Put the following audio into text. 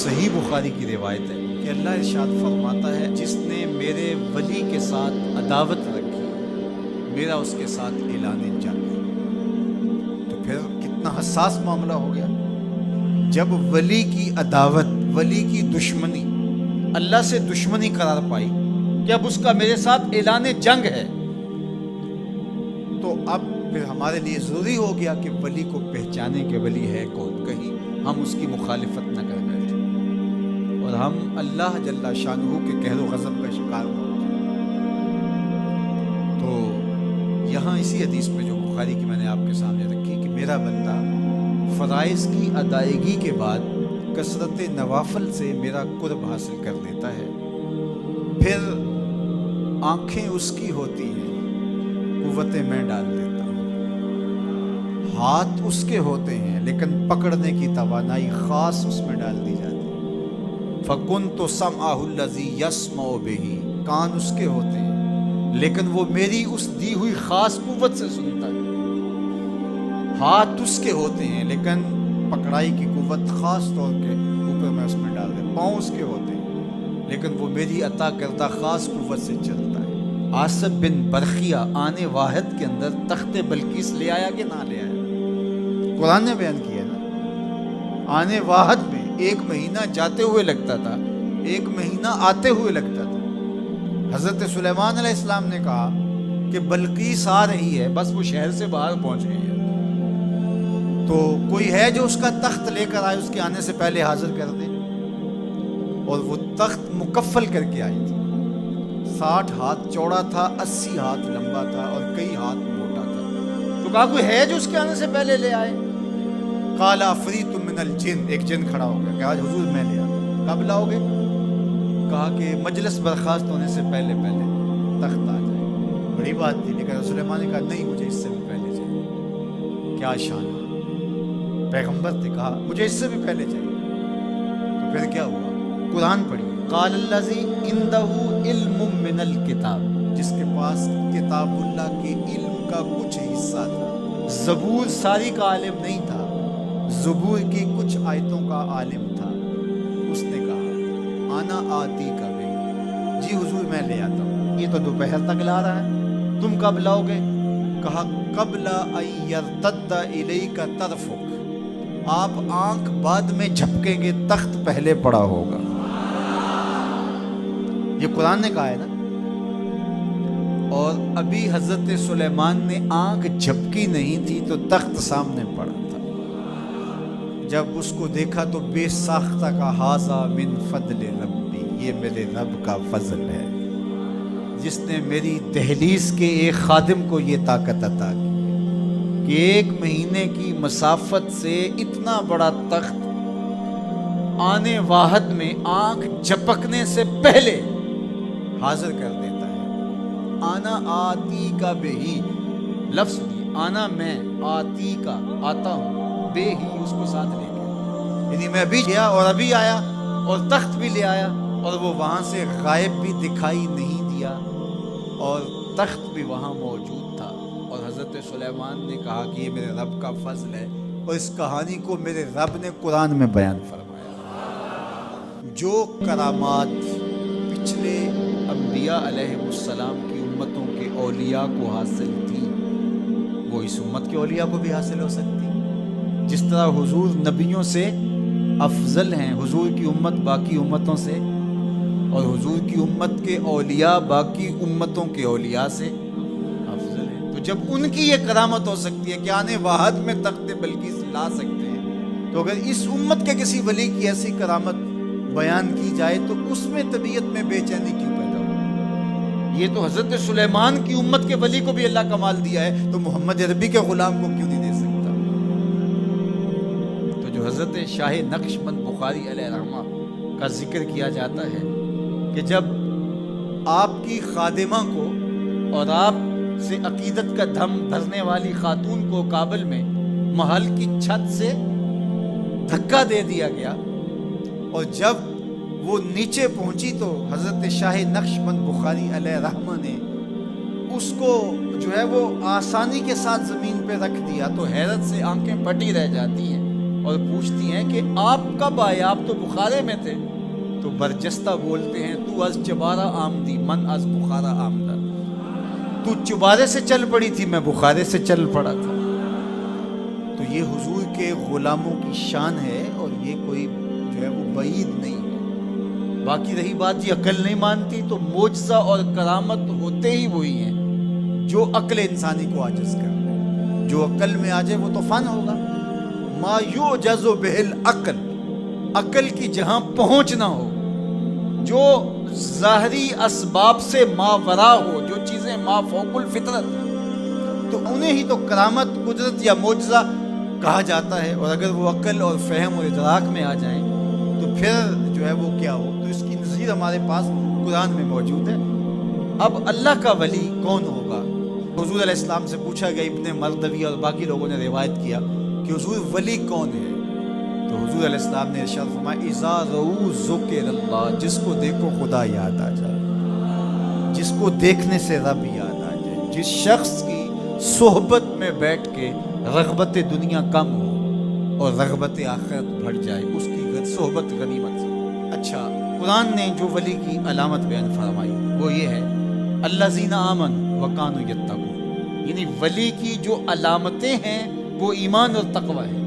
صحیح بخاری کی روایت ہے کہ اللہ ارشاد فرماتا ہے جس نے میرے ولی کے ساتھ عداوت رکھی میرا اس کے ساتھ اعلان جنگ ہے۔ تو پھر کتنا حساس معاملہ ہو گیا جب ولی کی عداوت، ولی کی دشمنی اللہ سے دشمنی قرار پائی کہ اب اس کا میرے ساتھ اعلان جنگ ہے، تو اب پھر ہمارے لیے ضروری ہو گیا کہ ولی کو پہچانے کہ ولی ہے کون، کہیں ہم اس کی مخالفت نہ کر بیٹھیں اور ہم اللہ جل شانہ کے قہر و غضب کا شکار ہو جائیں۔ تو یہاں اسی حدیث میں جو بخاری کی میں نے آپ کے سامنے رکھی کہ میرا بندہ فرائض کی ادائیگی کے بعد کثرت نوافل سے میرا قرب حاصل کر لیتا ہے، پھر آنکھیں اس کی ہوتی ہیں، قوتیں میں ڈال دیتا ہوں، ہاتھ اس کے ہوتے ہیں لیکن پکڑنے کی توانائی خاص اس میں ڈال دی جاتی ہے۔ فَكُنْتُ سَمْعَهُ الَّذِي يَسْمَعُ بِهِ، کان اس کے ہوتے ہیں لیکن وہ میری اس دی ہوئی خاص قوت سے سنتا ہے۔ ہاتھ اس کے ہوتے ہیں لیکن پکڑائی کی قوت خاص طور کے اوپر میں اس میں ڈال دے۔ پاؤں اس کے ہوتے ہیں لیکن وہ میری عطا کردہ خاص قوت سے چلتا ہے۔ عاصب بن برخیہ آنے واحد کے اندر تخت بلقیس لے آیا کہ نہ لے آیا؟ قرآن نے بیان کیا نا، آنے واحد میں 1 مہینہ جاتے ہوئے لگتا تھا، 1 مہینہ آتے ہوئے لگتا تھا۔ حضرت سلیمان علیہ السلام نے کہا کہ بلقیس آ رہی ہے، بس وہ شہر سے باہر پہنچ گئی ہے، تو کوئی ہے جو اس کا تخت لے کر آئے، اس کے آنے سے پہلے حاضر کر دے۔ اور وہ تخت مکفل کر کے آئی تھی، 60 ہاتھ چوڑا تھا، 80 ہاتھ لمبا تھا اور کئی ہاتھ موٹا تھا۔ تو کہا کوئی ہے جو اس کے آنے سے پہلے لے آئے؟ قال عفریت من الجن، ایک جن کھڑا ہو گیا کہ آج حضور میں لے آتا۔ کب لاؤ گے؟ کہا کہ مجلس برخاست ہونے سے پہلے تخت آ جائے۔ بڑی بات تھی، لیکن سلیمان نے کہا نہیں، مجھے اس سے بھی پہلے چاہیے۔ کیا شان ہے، پیغمبر نے کہا مجھے اس سے بھی پہلے چاہیے۔ تو پھر کیا ہوا؟ قرآن پڑھی، قال الذی عندہ علم من الکتاب، جس کے پاس کتاب اللہ کے علم کا کچھ حصہ تھا۔ زبور ساری کا عالم نہیں تھا، زبور کی کچھ آیتوں کا عالم تھا۔ اس نے کہا انا آتی کا بھی، جی حضور میں لے آتا ہوں۔ یہ تو دوپہر تک لا رہا ہے، تم کب لاؤ گے؟ کہا قبل ان یرتد الیک طرفک، آپ آنکھ بعد میں جھپکیں گے، تخت پہلے پڑا ہوگا۔ یہ قرآن نے کہا ہے نا۔ اور ابھی حضرت سلیمان نے آنکھ جھپکی نہیں تھی تو تخت سامنے پڑا تھا۔ جب اس کو دیکھا تو بے ساختہ کا ھذا من فضل ربی، یہ میرے رب کا فضل ہے جس نے میری دہلیز کے ایک خادم کو یہ طاقت عطا کی کہ 1 مہینے کی مسافت سے اتنا بڑا تخت آنے واحد میں آنکھ جھپکنے سے پہلے حاضر کر دیتا ہے۔ آنا آتی کا بے ہی، لفظ سنیے، آنا میں، آتی کا آتا ہوں، بے ہی اس کو ساتھ لے کے، یعنی میں ابھی گیا اور ابھی آیا اور تخت بھی لے آیا، اور وہ وہاں سے غائب بھی دکھائی نہیں دیا اور تخت بھی وہاں موجود تھا۔ اور حضرت سلیمان نے کہا کہ یہ میرے رب کا فضل ہے، اور اس کہانی کو میرے رب نے قرآن میں بیان فرمایا۔ جو کرامات پچھلے انبیاء علیہ السلام کی امتوں کے اولیاء کو حاصل تھی، وہ اس امت کے اولیاء کو بھی حاصل ہو سکتی۔ جس طرح حضور نبیوں سے افضل ہیں، حضور کی امت باقی امتوں سے، اور حضور کی امت کے اولیاء باقی امتوں کے اولیاء سے افضل ہیں۔ تو جب ان کی یہ کرامت ہو سکتی ہے کہ آنے واحد میں تخت بلقیس لا سکتے ہیں، تو اگر اس امت کے کسی ولی کی ایسی کرامت بیان کی جائے تو اس میں طبیعت میں بے چینی کیوں پیدا ہو؟ یہ تو حضرت سلیمان کی امت کے ولی کو بھی اللہ کمال دیا ہے، تو محمد عربی کے غلام کو کیوں نہیں دے سکتا؟ تو جو حضرت شاہ نقشبند بخاری علیہ رحمہ کا ذکر کیا جاتا ہے کہ جب آپ کی خادمہ کو اور آپ سے عقیدت کا دھم بھرنے والی خاتون کو کابل میں محل کی چھت سے دھکا دے دیا گیا، اور جب وہ نیچے پہنچی تو حضرت شاہ نقشبند بخاری علیہ رحمہ نے اس کو جو ہے وہ آسانی کے ساتھ زمین پہ رکھ دیا، تو حیرت سے آنکھیں پھٹی رہ جاتی ہیں اور پوچھتی ہیں کہ آپ کب آئے، آپ تو بخارے میں تھے؟ تو برجستہ بولتے ہیں تو از چبارہ آمدی من از بخارا آمدہ، تو چبارے سے چل پڑی تھی، میں بخارے سے چل پڑا تھا۔ تو یہ حضور کے غلاموں کی شان ہے، اور یہ کوئی جو ہے وہ بعید نہیں ہے۔ باقی رہی بات یہ عقل نہیں مانتی، تو معجزہ اور کرامت ہوتے ہی وہی ہیں جو عقل انسانی کو عاجز کر دے۔ جو عقل میں آ جائے وہ تو فن ہوگا۔ ما یعجز بہ العقل، عقل کی جہاں پہنچ نہ ہو، جو ظاہری اسباب سے ماورا ہو، جو چیزیں ما فوق الفطرت، تو انہیں ہی تو کرامت، قدرت یا معجزہ کہا جاتا ہے۔ اور اگر وہ عقل اور فہم اور ادراک میں آ جائیں تو پھر جو ہے وہ کیا ہو۔ تو اس کی نظیر ہمارے پاس قرآن میں موجود ہے۔ اب اللہ کا ولی کون ہوگا؟ حضور علیہ السلام سے پوچھا گیا، ابن مردوی اور باقی لوگوں نے روایت کیا کہ حضور ولی کون ہے؟ تو حضور علیہ السلام نے ارشاد فرمایا، اذا رؤوا ذکر اللہ، جس کو دیکھو خدا یاد آ جائے، جس کو دیکھنے سے رب یاد آ جائے، جس شخص کی صحبت میں بیٹھ کے رغبت دنیا کم ہو اور رغبت آخرت بڑھ جائے، اس کی صحبت غنیمت سے۔ اچھا، قرآن نے جو ولی کی علامت بیان فرمائی وہ یہ ہے، الذین آمنوا وکانوا یتقون، یعنی ولی کی جو علامتیں ہیں وہ ایمان اور تقوی ہے۔